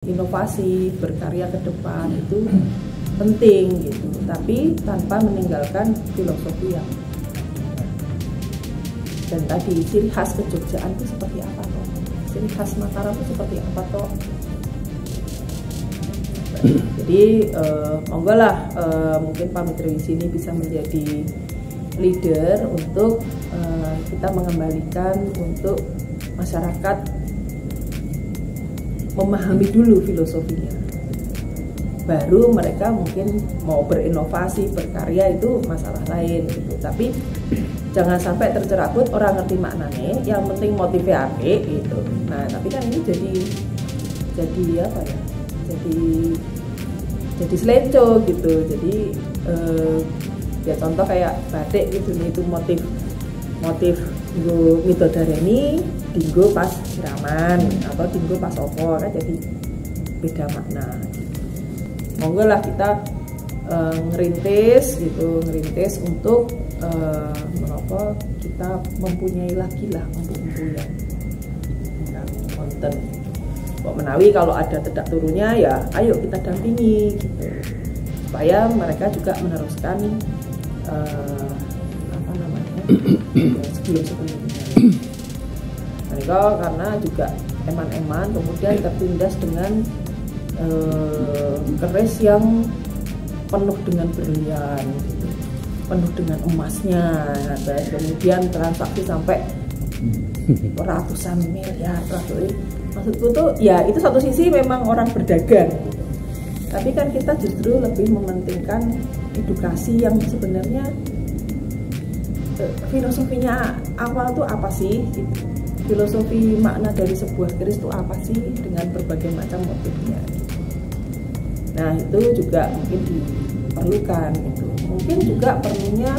inovasi, berkarya ke depan itu penting gitu, tapi tanpa meninggalkan filosofi yang dan tadi ciri khas kejogjaan itu seperti apa toh? Ciri khas Mataram itu seperti apa toh? Jadi monggo lah mungkin Pak Menteri di sini bisa menjadi leader untuk kita mengembalikan untuk masyarakat memahami dulu filosofinya, baru mereka mungkin mau berinovasi, berkarya itu masalah lain gitu. Tapi jangan sampai tercerabut orang ngerti maknanya, yang penting motifnya apik gitu. Nah tapi kan ini jadi apa ya? Jadi seleco gitu. Jadi ya contoh kayak batik gitu nih, itu motif nggo midodareni dinggo pas siraman atau dinggo pas opo kan jadi beda makna. Monggo lah kita ngerintis untuk menopo kita mempunyai lagi lah empu-empu yang konten. Kok menawi kalau ada tidak turunnya ya ayo kita dampingi gitu. Supaya mereka juga meneruskan sebelum-sebelumnya. Karena juga eman-eman kemudian tertindas dengan keris yang penuh dengan berlian, penuh dengan emasnya, dan kemudian transaksi sampai ratusan miliar. Maksudku tuh ya itu satu sisi memang orang berdagang, tapi kan kita justru lebih mementingkan edukasi yang sebenarnya filosofinya awal tuh apa sih? Filosofi makna dari sebuah keris itu apa sih dengan berbagai macam motifnya. Nah itu juga mungkin diperlukan gitu. Mungkin juga perlunya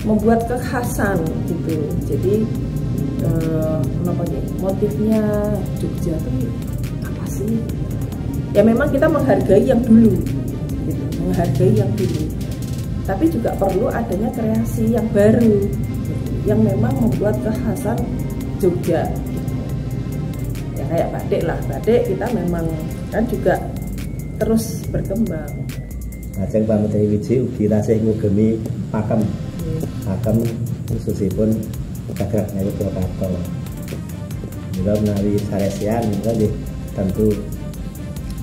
membuat kekhasan gitu. Jadi motifnya Jogja itu apa sih? Ya memang kita menghargai yang dulu gitu. Menghargai yang dulu. Tapi juga perlu adanya kreasi yang baru gitu, yang memang membuat kekhasan Jogja. Ya kayak batik lah, batik kita memang kan juga terus berkembang. Lajeng Pak Menteri Wiji ugi tasih ngugemi pakem. Pakem khususipun gagragnya Purwokerto. Mila menawi saresian nggih tentu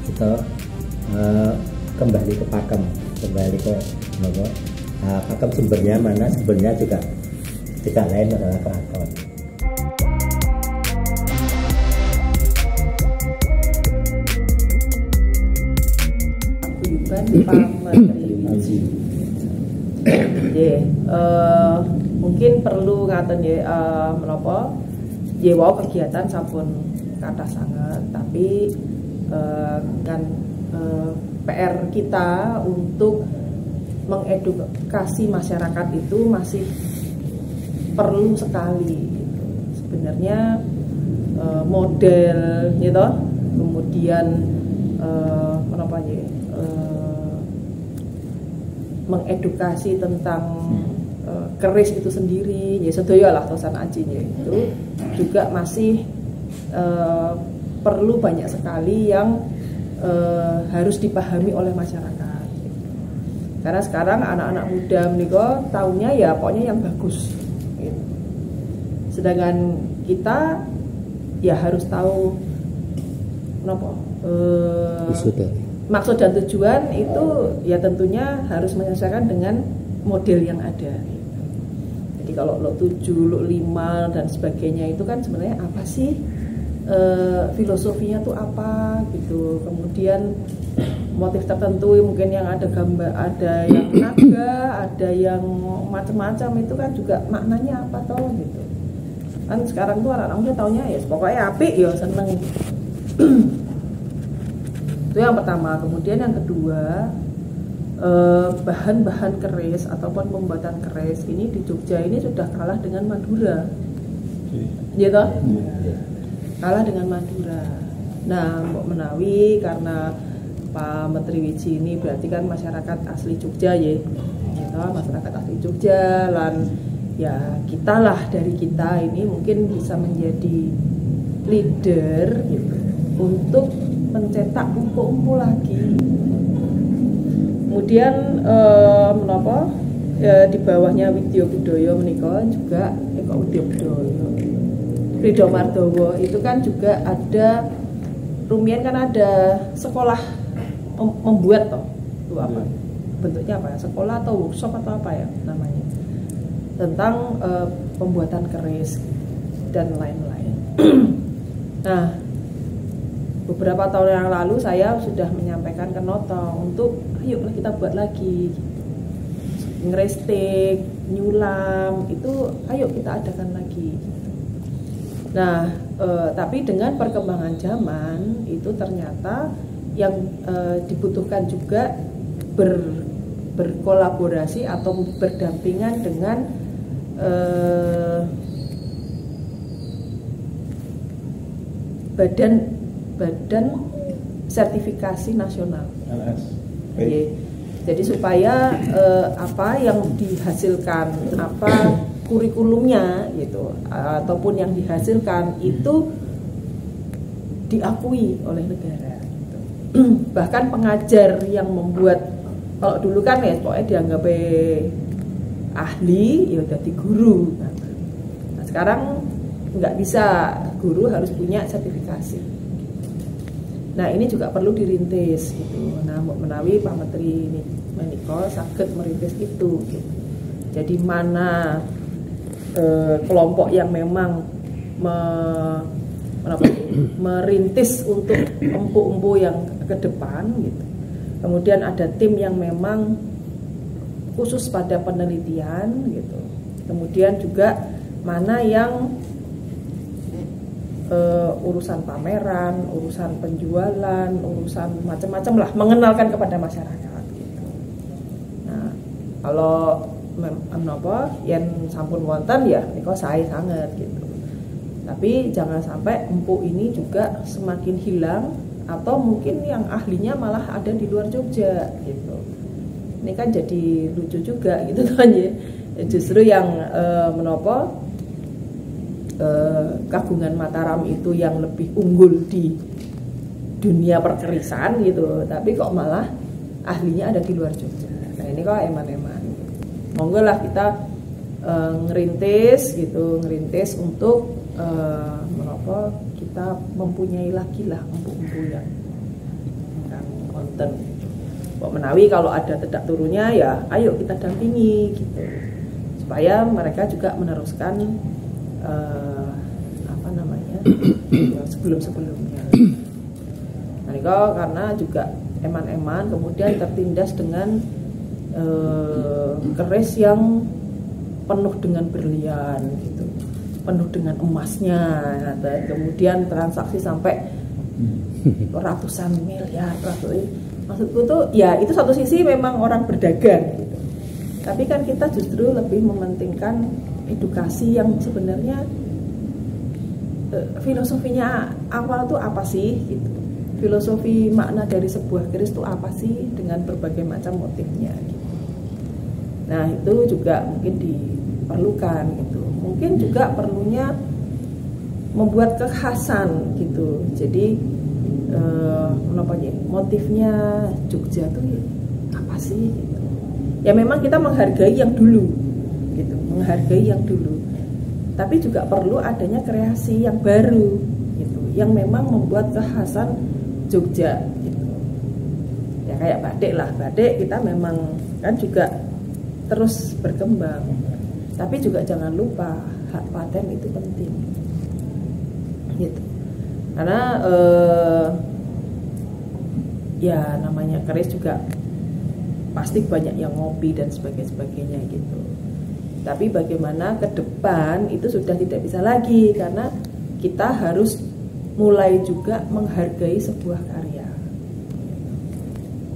kita kembali ke pakem, kembali ke pakem sumbernya mana, sumbernya juga tidak lain adalah keraton. Mungkin perlu ngaten ya menapa ya wow kegiatan sampun kathah sangat, tapi kan PR kita untuk mengedukasi masyarakat itu masih perlu sekali gitu. Sebenarnya model gitu, kemudian mengedukasi tentang keris itu sendiri, ya sedaya lah tosan ajinya itu juga masih perlu banyak sekali yang harus dipahami oleh masyarakat. Karena sekarang anak-anak muda menika taunya ya pokoknya yang bagus. Gitu. Sedangkan kita ya harus tahu maksud dan tujuan itu ya tentunya harus menyesuaikan dengan model yang ada. Jadi kalau lot 7, lot 5 dan sebagainya itu kan sebenarnya apa sih filosofinya tuh apa gitu. Kemudian motif tertentu mungkin yang ada gambar, ada yang naga, ada yang macam-macam, itu kan juga maknanya apa toh gitu. Kan sekarang tuh anak-anak muda taunya ya pokoknya apik ya seneng. Itu yang pertama. Kemudian yang kedua, bahan-bahan keris ataupun pembuatan keris ini di Jogja ini sudah kalah dengan Madura, gitu, kalah dengan Madura. Nah, Mbok Menawi karena Pak Menteri Wiji ini berarti kan masyarakat asli Jogja ya, gitu, masyarakat asli Jogja, lan ya kita lah dari kita ini mungkin bisa menjadi leader gitu, untuk mencetak umpu-umpu lagi. Kemudian menapa di bawahnya Widya Budaya menika juga Eko Widya Budaya. Ridho Mardowo itu kan juga ada rumian kan ada sekolah membuat toh. Itu apa? Bentuknya apa? Sekolah atau workshop atau apa ya namanya? Tentang pembuatan keris dan lain-lain. Nah, beberapa tahun yang lalu saya sudah menyampaikan ke Noto untuk ayo kita buat lagi ngerestik, nyulam itu ayo kita adakan lagi. Nah, tapi dengan perkembangan zaman itu ternyata yang dibutuhkan juga berkolaborasi atau berdampingan dengan badan sertifikasi nasional. LS. Jadi supaya apa yang dihasilkan, apa kurikulumnya gitu, ataupun yang dihasilkan itu diakui oleh negara. Gitu. Bahkan pengajar yang membuat, kalau dulu kan ya pokoknya dianggap ahli, ya udah di guru. Nah, sekarang nggak bisa, guru harus punya sertifikasi. Nah ini juga perlu dirintis gitu. Nah menawi Pak Menteri menika saged merintis itu gitu. Jadi mana kelompok yang memang merintis untuk empu-empu yang ke depan gitu. Kemudian ada tim yang memang khusus pada penelitian gitu. Kemudian juga mana yang urusan pameran, urusan penjualan, urusan macam-macam lah, mengenalkan kepada masyarakat gitu. Nah, kalau menapa yang sampun wonten ya niku sae sanget gitu. Tapi jangan sampai empu ini juga semakin hilang atau mungkin yang ahlinya malah ada di luar Jogja gitu. Ini kan jadi lucu juga gitu kan ya. Justru yang menapa kagungan Mataram itu yang lebih unggul di dunia perkerisan gitu, tapi kok malah ahlinya ada di luar Jogja. Nah ini kok eman-eman. Monggo lah kita ngerintis gitu, ngerintis untuk menapa kita mempunyai lagi lah empu-empu yang konten. Kok menawi kalau ada tidak turunnya ya, ayo kita dampingi gitu, supaya mereka juga meneruskan apa namanya sebelum-sebelumnya. Nah, ini karena juga eman-eman kemudian tertindas dengan keris yang penuh dengan berlian gitu, penuh dengan emasnya, dan kemudian transaksi sampai ratusan miliar. Maksudku tuh ya itu satu sisi memang orang berdagang gitu, tapi kan kita justru lebih mementingkan edukasi yang sebenarnya filosofinya awal tuh apa sih gitu. Filosofi makna dari sebuah keris itu apa sih dengan berbagai macam motifnya gitu. Nah itu juga mungkin diperlukan gitu. Mungkin juga perlunya membuat kekhasan gitu. Jadi motifnya Jogja tuh apa sih gitu. Ya memang kita menghargai yang dulu gitu, menghargai yang dulu. Tapi juga perlu adanya kreasi yang baru gitu, yang memang membuat kekhasan Jogja gitu. Ya kayak batik lah, batik kita memang kan juga terus berkembang. Tapi juga jangan lupa hak paten itu penting gitu. Karena ya namanya keris juga pasti banyak yang ngopi dan sebagainya gitu. Tapi bagaimana ke depan itu sudah tidak bisa lagi, karena kita harus mulai juga menghargai sebuah karya.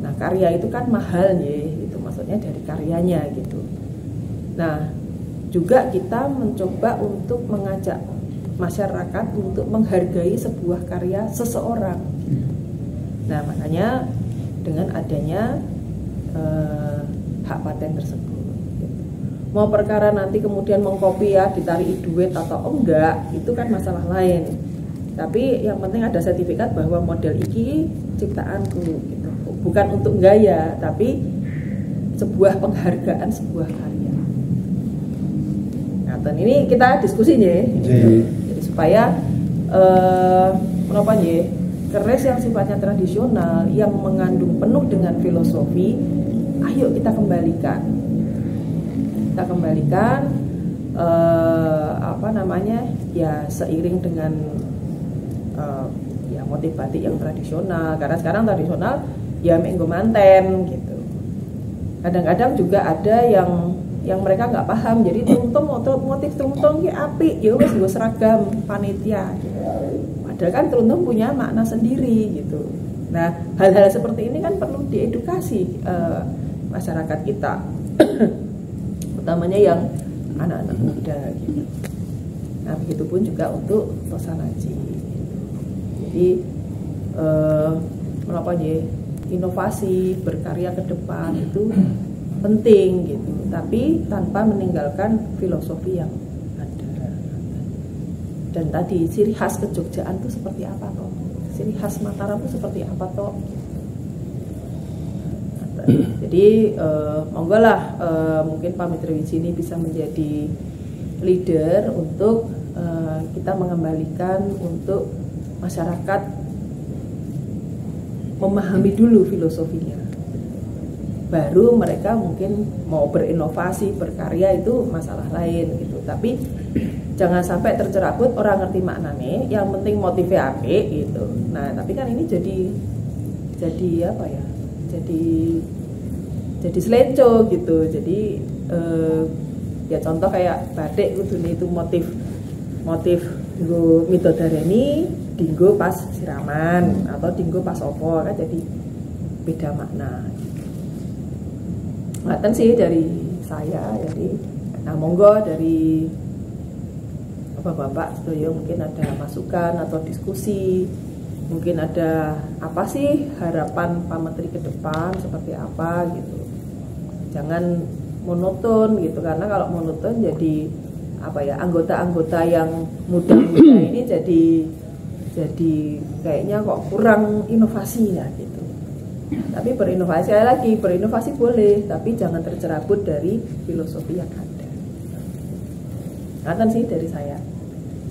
Nah karya itu kan mahal ya, itu maksudnya dari karyanya gitu. Nah juga kita mencoba untuk mengajak masyarakat untuk menghargai sebuah karya seseorang. Nah makanya dengan adanya hak paten tersebut gitu. Mau perkara nanti kemudian mengkopi ya ditarik duit atau enggak, itu kan masalah lain. Tapi yang penting ada sertifikat bahwa model iki ciptaanku gitu. Bukan untuk gaya, tapi sebuah penghargaan, sebuah karya. Nah, dan ini kita diskusinya gitu. Jadi supaya keris yang sifatnya tradisional yang mengandung penuh dengan filosofi, ayo kita kembalikan. Kita kembalikan ya seiring dengan ya motif batik yang tradisional, karena sekarang tradisional ya menggo manten gitu. Kadang-kadang juga ada yang mereka nggak paham, jadi motif truntung ki apik ya wis nggo seragam panitia gitu. Padahal kan truntung punya makna sendiri gitu. Nah, hal-hal seperti ini kan perlu diedukasi masyarakat kita. Utamanya yang anak-anak muda gitu. Nah, begitupun juga untuk Tosanaji. Jadi inovasi berkarya ke depan itu penting gitu, tapi tanpa meninggalkan filosofi yang ada. Dan tadi ciri khas kejogjaan itu seperti apa toh? Ciri khas Mataram itu seperti apa toh? Jadi monggo lah mungkin Pak Mitriwiji ini bisa menjadi leader untuk kita mengembalikan untuk masyarakat memahami dulu filosofinya. Baru mereka mungkin mau berinovasi, berkarya itu masalah lain gitu. Tapi jangan sampai tercerabut orang ngerti maknanya, yang penting motifnya apik gitu. Nah, tapi kan ini jadi apa ya? Jadi selenco gitu. Jadi ya contoh kayak batik itu motif nggo midodareni dinggo pas siraman atau dinggo pas opo kan jadi beda makna. Ngaten sih dari saya. Jadi nah monggo dari Bapak-bapak sedaya mungkin ada masukan atau diskusi. Mungkin ada apa sih harapan Pak Menteri ke depan seperti apa gitu. Jangan monoton gitu, karena kalau monoton jadi apa ya, anggota-anggota yang muda-muda ini jadi kayaknya kok kurang inovasi ya gitu. Tapi berinovasi boleh, tapi jangan tercerabut dari filosofi yang ada. Ngaten sih dari saya.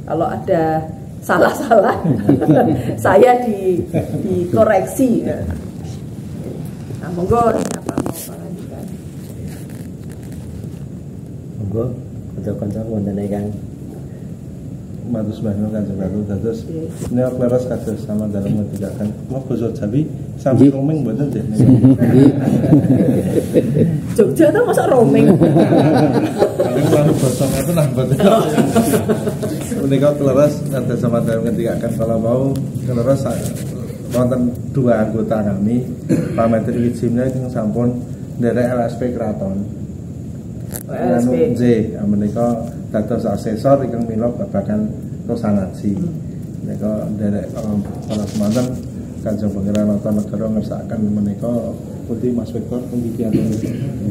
Kalau ada salah-salah saya dikoreksi ya. Nah, monggo siapa mau melanjutkan? Monggo kanca-kanca wonten ingkang matur sembahna Kanjeng Ratu dados nek leres kados sama dalam ngendikaken mau basa Jawi sampai roaming mboten nggih. Jogja tuh masa roaming. Kalau basa itu nah mboten. Menika leres kados sama dalam ngendikaken kalau mau leres wonten dua anggota kami Pak Menteri Wijimnya yang sampun nderek LSP Kraton. LSP menika dados asesor ingkang mila babagan Tosanaji. Menika nderek kala semanten Kanjeng Pangeran Nata-Negara ngersakaken menika pundi Mas Victor pendidikan.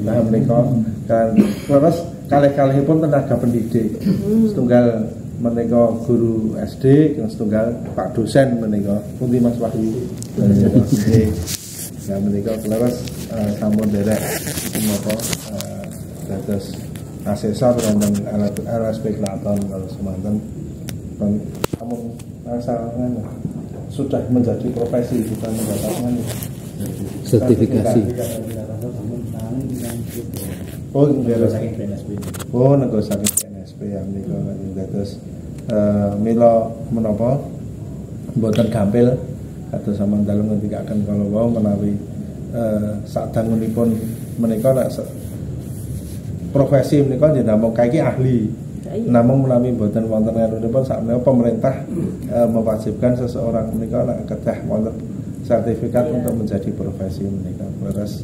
Nah menika kan terus kalih-kalihipun tenaga pendidik. Setunggal menika guru SD, yang setunggal Pak dosen menika pundi Mas Wahyu. Nah menika leres sampun derek menapa dados asesor wonten LSP Kraton kalau semanten kamu rasakan sudah menjadi profesi bukan mendapatkan sertifikasi. Oh, nego saking PNSP ya menika dados mila menapa mboten gampil kados sampeyan dalem ngendikaken kalau wau menawi sadangunipun menika nek profesi menika nggih namung kaiki ahli. Namun menawi mboten wonten nganunipun sakmenika pemerintah mewajibkan seseorang menika nek kedah wonten sertifikat untuk menjadi profesi menika. Leres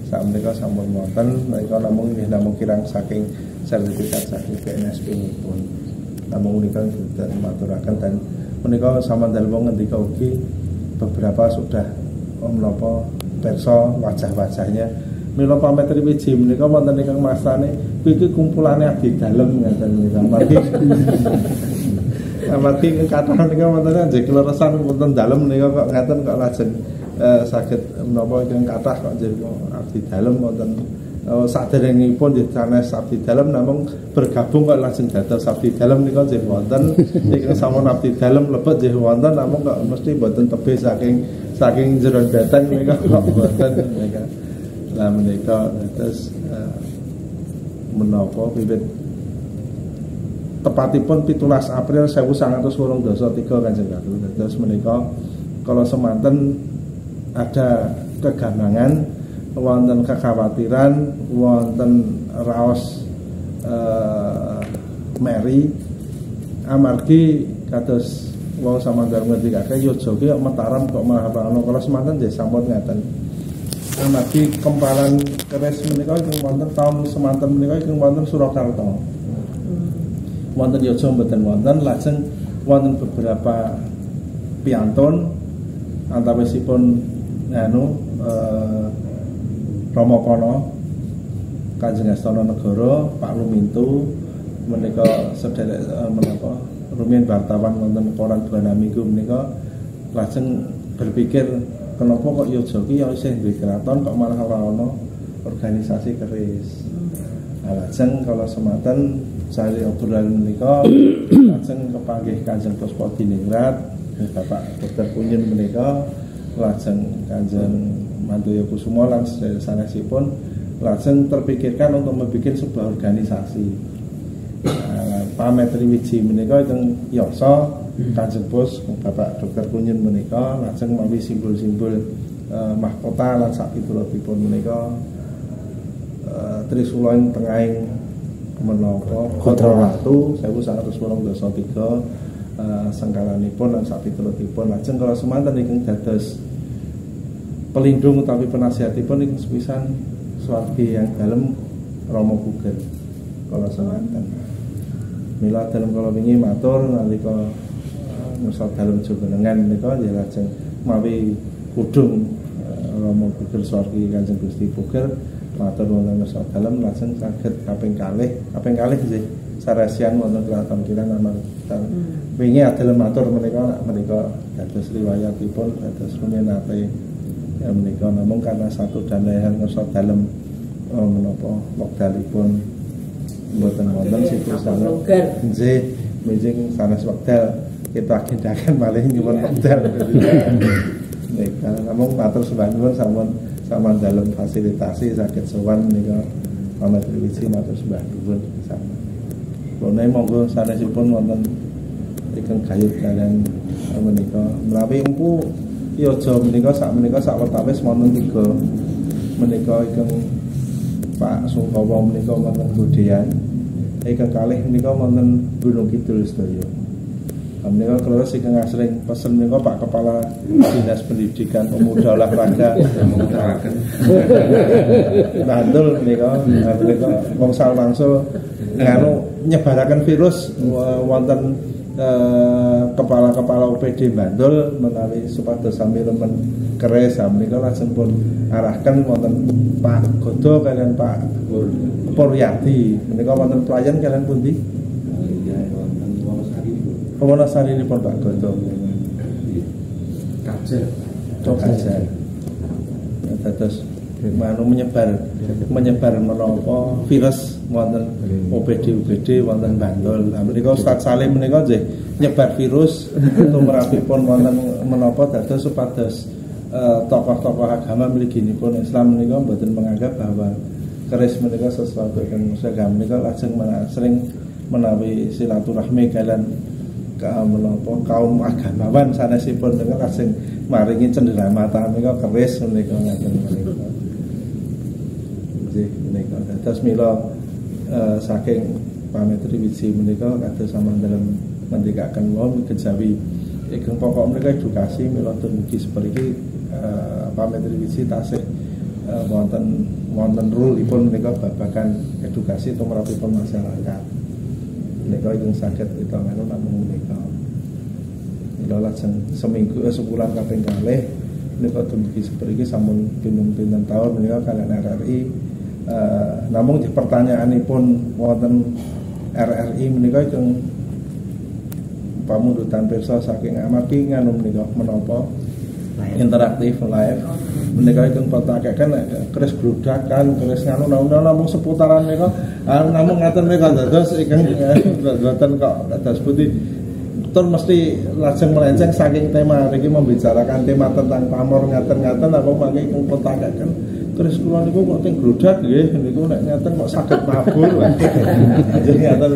sakmenika sampun wonten menika namung nggih namung kirang saking sertifikat saking PNSP pun. Namung menika sudah maturaken dan menika sampeyan dalem ngendika ugi beberapa sudah menapa perso wajah-wajahnya. Mila Pak Menteri Wiji menika wonten ingkang mastane iki kumpulane abdi dalem ngaten menika. Mari amargi kathah menika wonten nggih kleresan wonten dalem menika kok ngaten kok lajeng saged menapa ingkang kathah kok njenengan abdi dalem wonten saderengipun nggih sanes abdi dalem namung bergabung kok lajeng dados abdi dalem menika nggih wonten ingkang sampun abdi dalem lebet nggih wonten namung kok mesti boten tebih saking jero dateng menika kok boten menika. Lah menika dados menapa wiwit tepatipun 17 April 1983 Kanjeng Ratu. Dados menika kala semanten ada kegambangan, wonten kekhawatiran, wonten raos meri amargi kados wau samandar ngendikake yojo ki Mataram kok malah ana kala semanten nggih sampun ngaten. Amargi kempalan keris menika ingkang wonten taun semanten menika ingkang wonten Surakarta. Wonten yojo mboten wonten, lajeng wonten beberapa piantun antawisipun Rama Kana Kanjeng Astana Negara Pak Lumintu menika sedherek menapa rumiyin wartawan wonten koran Buana Minggu menika lajeng berpikir kenapa kok yojo ki isih duwe keraton kok malah ora ana organisasi keris. Lajeng kala semanten sari obrolan menika lajeng kepanggih Kanjeng Puspadiningrat Bapak Dr. Kunyin menika lajeng Kanjeng Mantoyo Kusumo lan sanesipun lajeng terpikirkan untuk membuat sebuah organisasi. Pametri Wiji menika ingkang yasa Kanjeng Pus Bapak Dr. Kunyin menika lajeng mawi simbol-simbol mahkota lan sakitulipun menika Trisula ing tengahing menapa Kotra Ratu 1983 sengkalanipun lan sakitulipun lajeng kala semanten ingkang dados pelindung utawi penasihatipun ingkang sepisan swargi yang dalem Rama Puger kala semanten. Mila dalem kala wingi matur nalika nusa dalem Jogenengan menika ya lajeng mawi kudung Rama Puger swargi Kanjeng Gusti Puger matur wonten nusa dalem lajeng saged kaping kalih nggih saresian wonten Kraton Kiran amarga wingi adel matur menika dados riwayatipun dados rumiyin ya menika namung karena satu dan lain nusa dalem menapa wekdalipun mboten wonten situs sanget nggih mijing sanes wekdal kita agendaken malih nyuwun wekdal nika namung matur sembah nyuwun sampun dalem fasilitasi saged sowan nika Pametri Wiji matur sembah nyuwun sama. Kula monggo sanesipun wonten ingkang gayut kaliyan menika mlawi empu yojo menika sawetawis wonten 3 menika ingkang Pak Sungkawa menika wonten Budean, ingkang kalih menika wonten Gunung Kidul sedaya. Menika kleres ingkang asring pesen menika Pak Kepala Dinas Pendidikan Pemuda Olahraga Bantul menika wangsul wangsul nyebaraken virus wonten kepala-kepala UPD Bantul menawi supados sami remen keris menika lajeng pun arahkan wonten Pak Godo kalian Pak Puryadi menika wonten pelayan kalian pundi? Wonosari ini pun Pak Godo Kajer terus menyebar menapa virus wonten UPD wonten Bantul. Menika Ustaz Salim menika nggih nyebar virus tumrapipun wonten menapa dados supados tokoh-tokoh agama mliginipun Islam menika mboten menganggap bahwa keris menika sesuatu ingkang musagam menika lajeng sering menawi silaturahmi kalian menapa kaum agamawan sanesipun menika lajeng maringi cenderamata menika keris menika ngaten menika. Menika dados mila saking Pametri Wiji menika kados samandhelem ngendikaken wau kejawi ingkang pokok menika edukasi mila dumugi seperti Pametri Wiji tasih wonten rulipun menika babagan edukasi tumrapipun masyarakat. Menika ingkang saged kita nganu namung menika. Mila lajeng seminggu sebulan kaping kalih menika dumugi seperti sampun pinten taun menika kalian RRI. Namun di pertanyaanipun wonten RRI menika ingkang pamundutan pirsa saking amargi nganu menika menapa interaktif live menika ikun patakaken keris grudakan keris nganu namung seputaran menika namung ngaten menika dados ingkang boten kok dados putih tur mesti lajeng melenceng saking tema niki membicarakan tema tentang pamor ngaten-ngaten apa mangke ingkang patakaken keris kula niku kok teng grudak nggih niku nek ngaten kok saged mabur nggih ngaten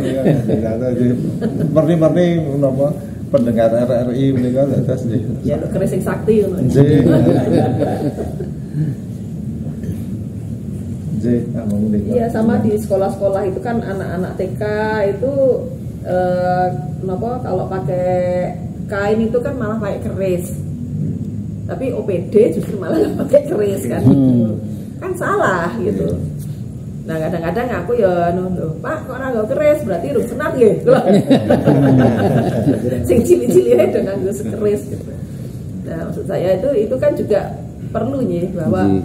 perni-perni menapa pendengar RRI menika dados nggih ya keris sing sakti ngono nggih nggih amung niku iya sama di sekolah-sekolah itu kan anak-anak TK itu kalau pakai kain itu kan malah pakai keris, tapi OPD justru malah nggak pakai keris kan, kan salah gitu. Nah kadang-kadang aku ya Pak kok ora nggo keris berarti rung senat nggih. Sing cili-cili ae nganggo keris gitu. Nah maksud saya itu kan juga perlu nih bahwa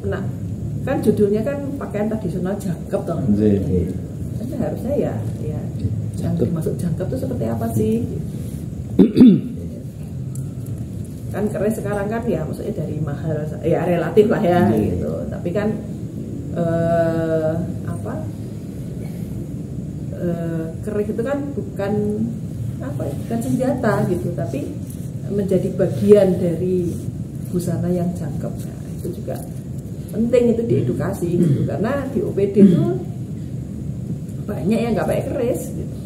nah kan judulnya kan pakaian tradisional jangkep toh. Kan harusnya ya yang dimaksud jangkep itu seperti apa sih? Kan keris sekarang kan ya maksudnya dari mahal ya relatif lah ya gitu. Tapi kan keris itu kan bukan bukan senjata gitu, tapi menjadi bagian dari busana yang jangkep. Nah, itu juga penting itu diedukasi gitu, karena di OPD itu banyak yang nggak pakai keris gitu.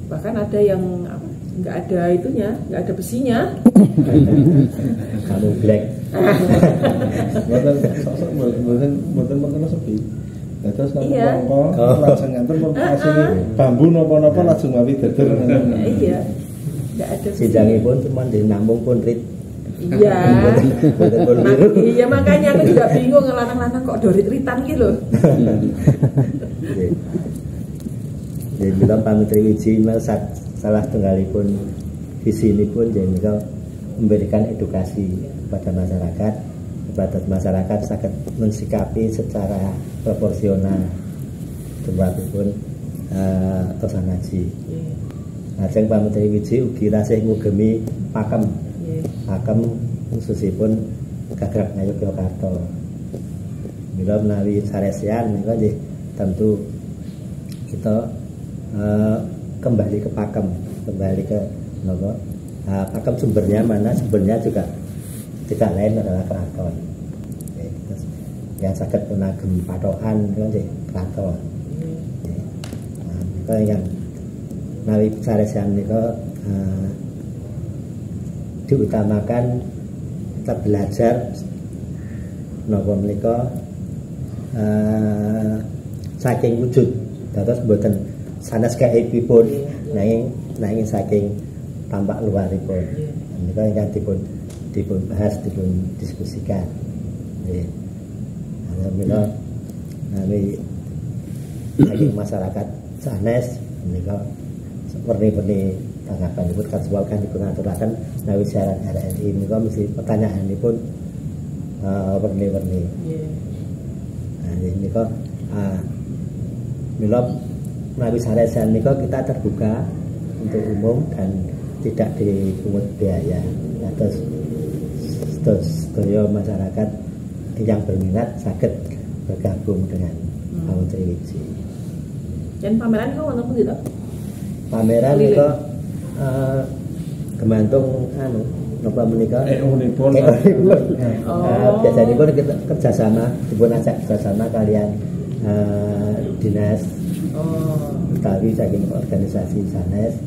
Bahkan ada yang nggak ada itunya, nggak ada besinya. Kamu black. Mboten sepi. Terus iya. Langsung nganten asine bambu napa-napa lajeng mawi dader. Iya. Nggak ada. Sidangipun cuma di nampung pun rit. Iya. Iya makanya aku juga bingung ngelanang-lanang kok dorit-ritan gitu loh. Jadi bilang Pamitri Wiji salah tunggalipun visi ini pun jadi memberikan edukasi kepada masyarakat sangat mensikapi secara proporsional sebabipun tosan ngaji. Lajeng Pamitri Wiji ugi tasih ngugemi pakem khususipun gagrag Ngayogyakarta. Mila menawi saresian menika nggih tentu kita kembali ke pakem, kembali ke napa? Pakem sumbernya mana? Sumbernya juga tidak lain adalah keraton. Terus yang saged punagem patokan nggih keraton. Nah, yang menawi saresian menika diutamakan kita belajar napa menika saking wujud dados mboten sanes kaipipun nanging saking tampak luaripun menika ingkang dipun bahas dipun diskusikan nggih alhamdulillah nami saking masyarakat sanes menika werni-werni tanggapanipun kasuwalkan dipun aturaken nawi siaran RRI menika mesti pertanyaanipun werni-werni. Nah menika mila nawi saresian menika kita terbuka untuk umum dan tidak dipungut biaya. Terus sedaya masyarakat yang berminat saged bergabung dengan Pamitri Wiji. Dan pameran kok wonten pundi to? Pameran menika gemantung napa menika unipun biasanipun kita kerjasama dipun ajak kerjasama kalian dinas utawi saking organisasi sanes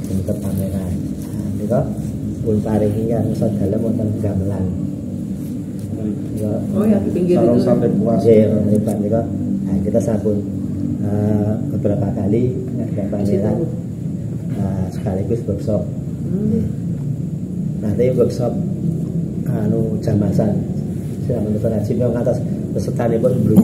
untuk pameran menika pun paringi yang sadalem wonten gamelan ya di pinggir itu nggih menika kita sampun beberapa kali ada pameran sekaligus workshop. Nanti workshop jamasan saya menurut Najib yang atas pesertanya pun belum